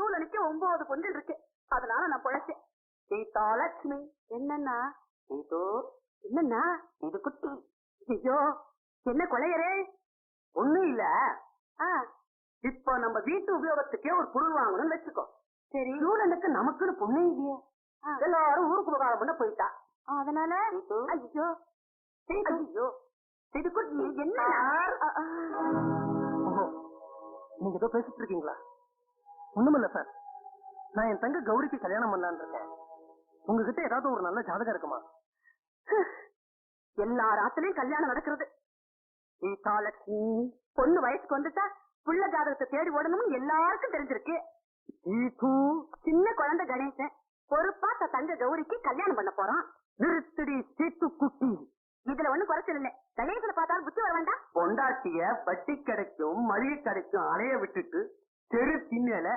சூழலுக்கு 9 பொண்கள் இருக்கு. அதனால நான் பொழைச்சேன். சீதாலட்சுமி. என்னன்னா இது என்னன்னா இது குட்டி. ஐயோ, என்ன கொலையரே? ஒண்ணு இல்ல. ஆ, இப்ப நம்ம வீட்டு உபயோகத்துக்கே ஒரு பொருள் வாங்கணும்னு வச்சுக்கோ. சரி. சூழலுக்கு நமக்குன்னு பொண்ணு இல்லையே. எல்லாரும் ஊருக்கு உபகாரம் பண்ண போயிட்டா. அதனால சீது. ஐயோ ஐயோ, இது குட்டி. என்ன? நீங்க ஏதோ பேசிட்டு இருக்கீங்களா? ஒண்ணுமில்ல சார். நான் என் தங்க கௌரிக்கு கல்யாணம் பண்ணலான்னு இருக்கேன். உங்ககிட்ட ஏதாவது ஒரு நல்ல ஜாதகம் இருக்குமா? எல்லா ராத்திரியும் கல்யாணம் நடக்கிறது. சீதாலட்சுமி. பொண்ணு வயசுக்கு வந்துட்டா புள்ள ஜாதகத்தை தேடி ஓடணும்னு எல்லாருக்கும் தெரிஞ்சிருக்கு. சின்ன குழந்தை கணேசன் பொறுப்பா தங்க கௌரிக்கு கல்யாணம் பண்ண போறான். நிறுத்தடி சீத்து குட்டி. இதுல ஒண்ணு குறைச்சல் இல்ல. கணேசனை பார்த்தாலும் புத்தி வர வேண்டாம். பொண்டாட்டிய வட்டி கிடைக்கும் மளிகை கிடைக்கும் அலைய விட்டுட்டு தெரு திண்ணல